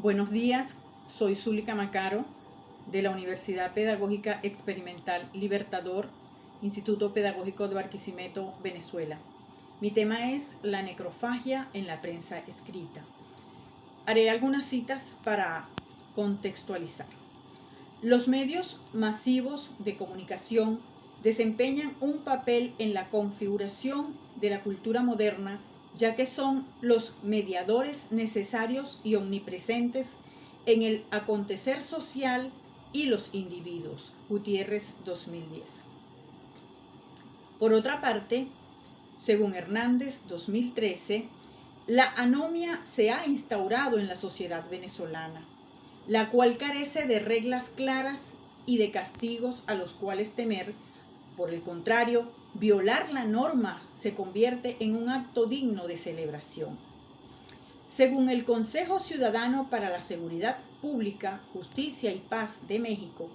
Buenos días, soy Zúlica Macaro de la Universidad Pedagógica Experimental Libertador, Instituto Pedagógico de Barquisimeto, Venezuela. Mi tema es la necrofagia en la prensa escrita. Haré algunas citas para contextualizar. Los medios masivos de comunicación desempeñan un papel en la configuración de la cultura moderna, ya que son los mediadores necesarios y omnipresentes en el acontecer social y los individuos. Gutiérrez, 2010. Por otra parte, según Hernández, 2013, la anomia se ha instaurado en la sociedad venezolana, la cual carece de reglas claras y de castigos a los cuales temer. Por el contrario, violar la norma se convierte en un acto digno de celebración. Según el Consejo Ciudadano para la Seguridad Pública, Justicia y Paz de México,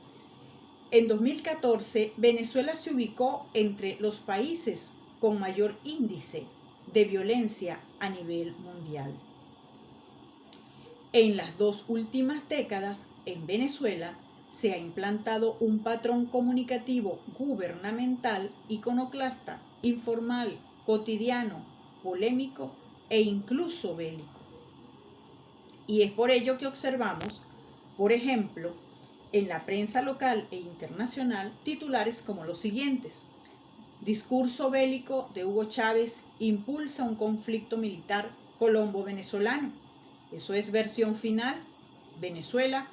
en 2014 Venezuela se ubicó entre los países con mayor índice de violencia a nivel mundial. En las dos últimas décadas, en Venezuela, se ha implantado un patrón comunicativo gubernamental iconoclasta, informal, cotidiano, polémico e incluso bélico. Y es por ello que observamos, por ejemplo, en la prensa local e internacional, titulares como los siguientes: discurso bélico de Hugo Chávez impulsa un conflicto militar colombo-venezolano. Eso es versión final, Venezuela,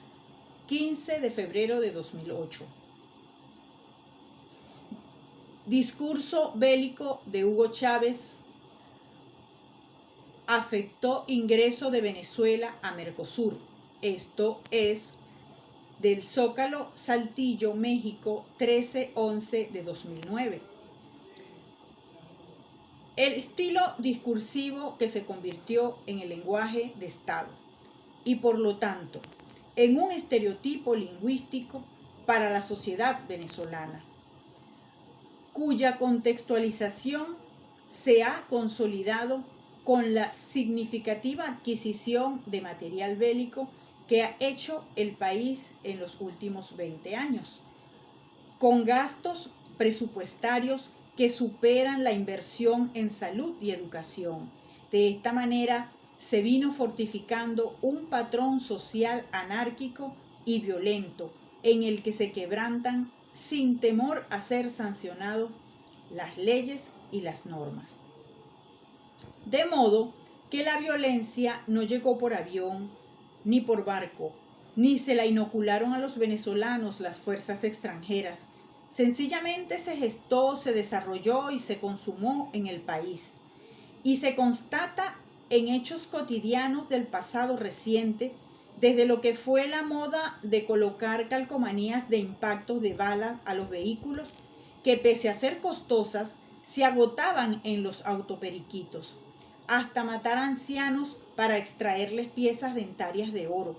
15 de febrero de 2008. Discurso bélico de Hugo Chávez afectó ingreso de Venezuela a Mercosur. Esto es del Zócalo, Saltillo, México, 13-11 de 2009. El estilo discursivo que se convirtió en el lenguaje de Estado y por lo tanto en un estereotipo lingüístico para la sociedad venezolana, cuya contextualización se ha consolidado con la significativa adquisición de material bélico que ha hecho el país en los últimos 20 años, con gastos presupuestarios que superan la inversión en salud y educación. De esta manera se vino fortificando un patrón social anárquico y violento en el que se quebrantan, sin temor a ser sancionados, las leyes y las normas. De modo que la violencia no llegó por avión ni por barco, ni se la inocularon a los venezolanos las fuerzas extranjeras. Sencillamente se gestó, se desarrolló y se consumó en el país. Y se constata en hechos cotidianos del pasado reciente, desde lo que fue la moda de colocar calcomanías de impactos de balas a los vehículos, que pese a ser costosas, se agotaban en los autoperiquitos, hasta matar a ancianos para extraerles piezas dentarias de oro,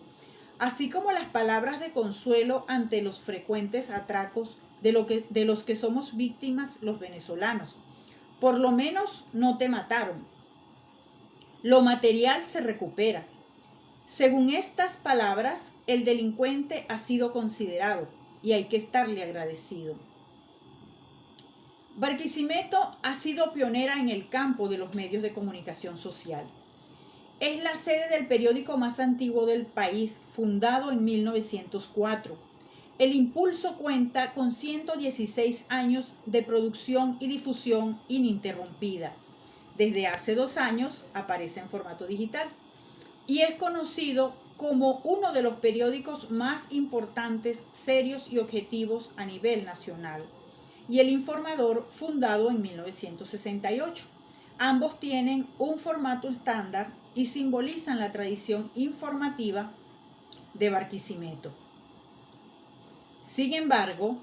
así como las palabras de consuelo ante los frecuentes atracos de los que somos víctimas los venezolanos. Por lo menos no te mataron. Lo material se recupera. Según estas palabras, el delincuente ha sido considerado y hay que estarle agradecido. Barquisimeto ha sido pionera en el campo de los medios de comunicación social. Es la sede del periódico más antiguo del país, fundado en 1904. El Impulso cuenta con 116 años de producción y difusión ininterrumpida. Desde hace 2 años aparece en formato digital y es conocido como uno de los periódicos más importantes, serios y objetivos a nivel nacional. Y El Informador, fundado en 1968. Ambos tienen un formato estándar y simbolizan la tradición informativa de Barquisimeto. Sin embargo,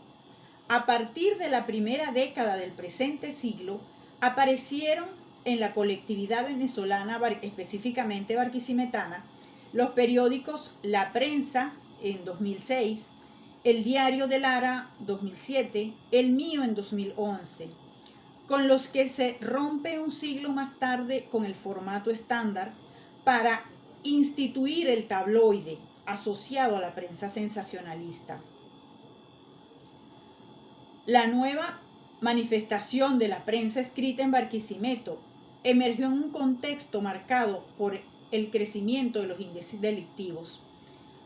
a partir de la primera década del presente siglo, aparecieron en la colectividad venezolana, específicamente barquisimetana, los periódicos La Prensa en 2006, El Diario de Lara 2007, El Mío en 2011, con los que se rompe un siglo más tarde con el formato estándar para instituir el tabloide asociado a la prensa sensacionalista. La nueva manifestación de la prensa escrita en Barquisimeto emergió en un contexto marcado por el crecimiento de los índices delictivos,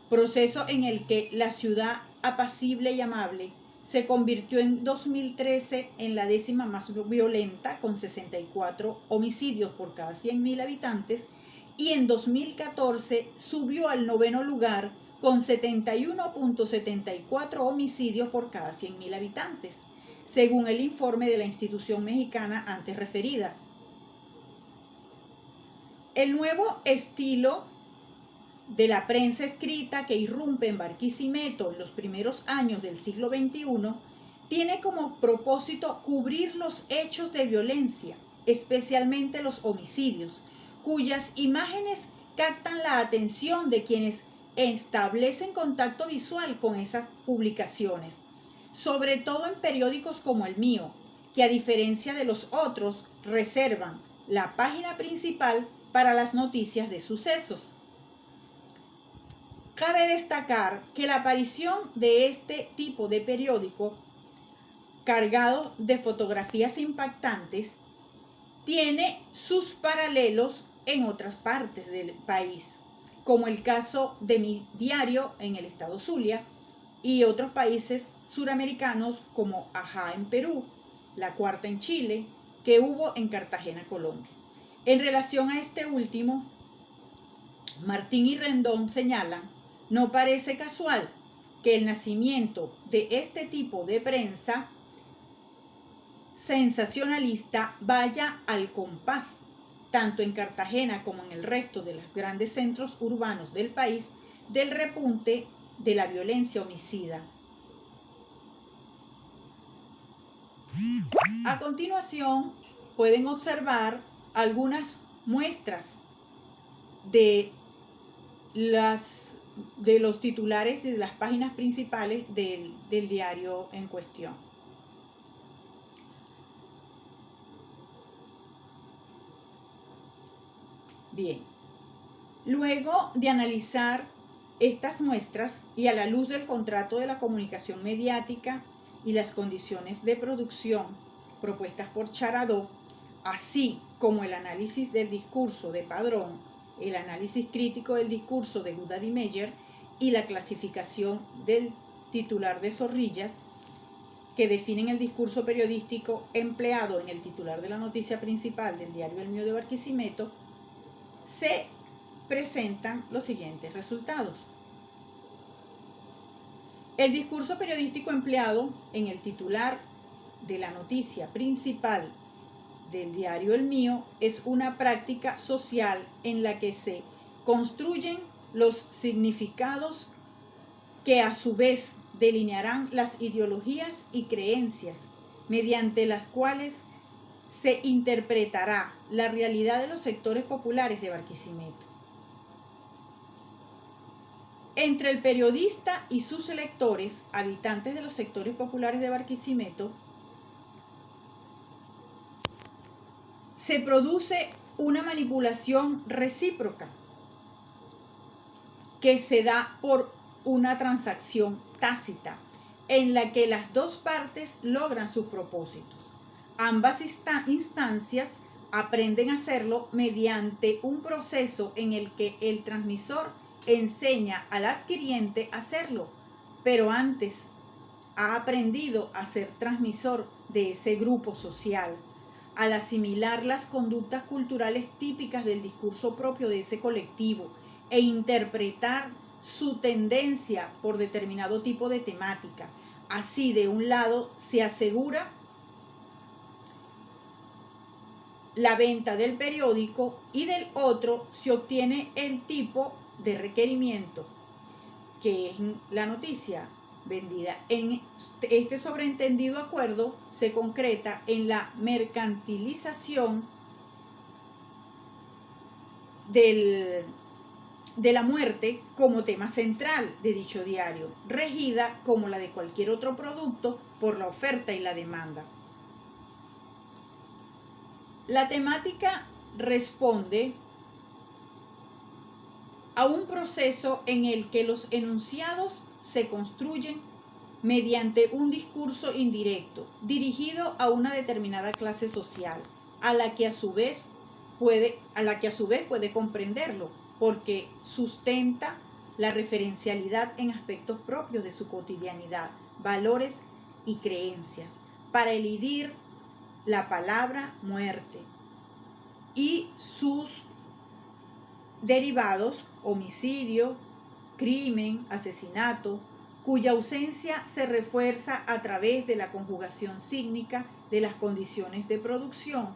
proceso en el que la ciudad apacible y amable se convirtió en 2013 en la 10ª más violenta, con 64 homicidios por cada 100.000 habitantes, y en 2014 subió al 9º lugar con 71.74 homicidios por cada 100.000 habitantes, según el informe de la institución mexicana antes referida. El nuevo estilo de la prensa escrita que irrumpe en Barquisimeto en los primeros años del siglo XXI tiene como propósito cubrir los hechos de violencia, especialmente los homicidios, cuyas imágenes captan la atención de quienes establecen contacto visual con esas publicaciones, sobre todo en periódicos como el mío, que a diferencia de los otros reservan la página principal para las noticias de sucesos. Cabe destacar que la aparición de este tipo de periódico, cargado de fotografías impactantes, tiene sus paralelos en otras partes del país, como el caso de Mi Diario en el estado Zulia y otros países suramericanos como Ajá en Perú, La Cuarta en Chile, que hubo en Cartagena, Colombia. En relación a este último, Martín y Rendón señalan: no parece casual que el nacimiento de este tipo de prensa sensacionalista vaya al compás, tanto en Cartagena como en el resto de los grandes centros urbanos del país, del repunte de la violencia homicida. A continuación, pueden observar algunas muestras de los titulares y de las páginas principales del diario en cuestión. Bien, luego de analizar estas muestras y a la luz del contrato de la comunicación mediática y las condiciones de producción propuestas por Charadó, así como el análisis del discurso de Padrón, el análisis crítico del discurso de Gudad y Meyer y la clasificación del titular de Zorrillas, que definen el discurso periodístico empleado en el titular de la noticia principal del diario El Mío de Barquisimeto, se presentan los siguientes resultados. El discurso periodístico empleado en el titular de la noticia principal del diario El Mío es una práctica social en la que se construyen los significados que a su vez delinearán las ideologías y creencias mediante las cuales se interpretará la realidad de los sectores populares de Barquisimeto. Entre el periodista y sus lectores, habitantes de los sectores populares de Barquisimeto, se produce una manipulación recíproca que se da por una transacción tácita en la que las dos partes logran sus propósitos. Ambas instancias aprenden a hacerlo mediante un proceso en el que el transmisor enseña al adquiriente a hacerlo, pero antes ha aprendido a ser transmisor de ese grupo social, al asimilar las conductas culturales típicas del discurso propio de ese colectivo e interpretar su tendencia por determinado tipo de temática. Así, de un lado, se asegura la venta del periódico y del otro se obtiene el tipo de requerimiento, que es la noticia vendida. En este sobreentendido acuerdo se concreta en la mercantilización de la muerte como tema central de dicho diario, regida como la de cualquier otro producto por la oferta y la demanda. La temática responde a un proceso en el que los enunciados se construyen mediante un discurso indirecto dirigido a una determinada clase social, a la que a su vez puede comprenderlo, porque sustenta la referencialidad en aspectos propios de su cotidianidad, valores y creencias, para elidir la palabra muerte y sus derivados, homicidio, crimen, asesinato, cuya ausencia se refuerza a través de la conjugación sígnica de las condiciones de producción,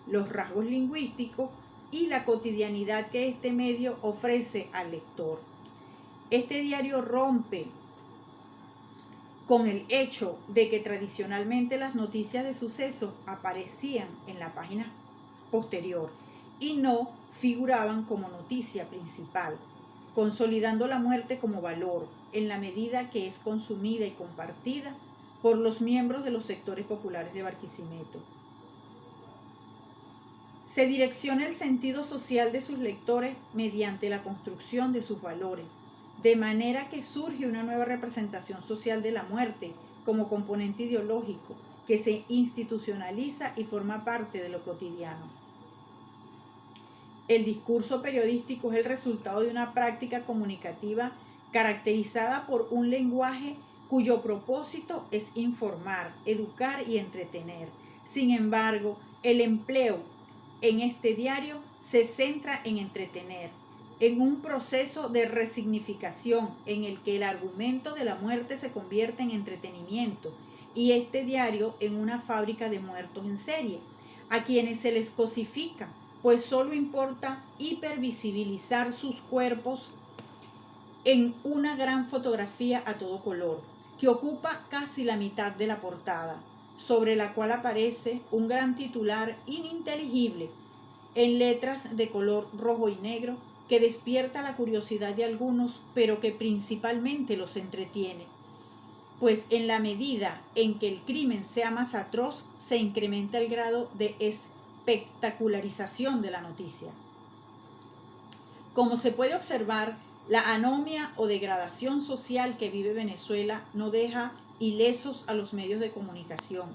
los rasgos lingüísticos y la cotidianidad que este medio ofrece al lector. Este diario rompe con el hecho de que tradicionalmente las noticias de sucesos aparecían en la página posterior y no figuraban como noticia principal, consolidando la muerte como valor en la medida que es consumida y compartida por los miembros de los sectores populares de Barquisimeto. Se direcciona el sentido social de sus lectores mediante la construcción de sus valores, de manera que surge una nueva representación social de la muerte como componente ideológico que se institucionaliza y forma parte de lo cotidiano. El discurso periodístico es el resultado de una práctica comunicativa caracterizada por un lenguaje cuyo propósito es informar, educar y entretener. Sin embargo, el empleo en este diario se centra en entretener, en un proceso de resignificación en el que el argumento de la muerte se convierte en entretenimiento y este diario en una fábrica de muertos en serie, a quienes se les cosifica, pues solo importa hipervisibilizar sus cuerpos en una gran fotografía a todo color, que ocupa casi la mitad de la portada, sobre la cual aparece un gran titular ininteligible en letras de color rojo y negro que despierta la curiosidad de algunos, pero que principalmente los entretiene, pues en la medida en que el crimen sea más atroz, se incrementa el grado de espectacularización de la noticia. Como se puede observar, la anomia o degradación social que vive Venezuela no deja ilesos a los medios de comunicación,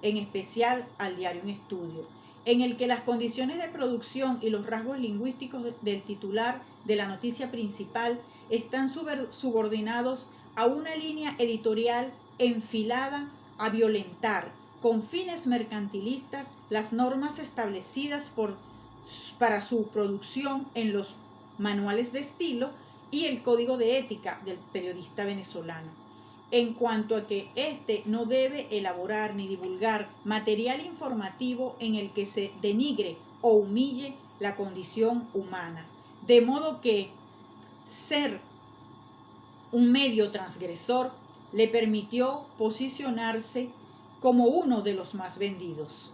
en especial al diario en estudio, en el que las condiciones de producción y los rasgos lingüísticos del titular de la noticia principal están subordinados a una línea editorial enfilada a violentar, con fines mercantilistas, las normas establecidas para su producción en los manuales de estilo y el código de ética del periodista venezolano, en cuanto a que éste no debe elaborar ni divulgar material informativo en el que se denigre o humille la condición humana, de modo que ser un medio transgresor le permitió posicionarse como uno de los más vendidos.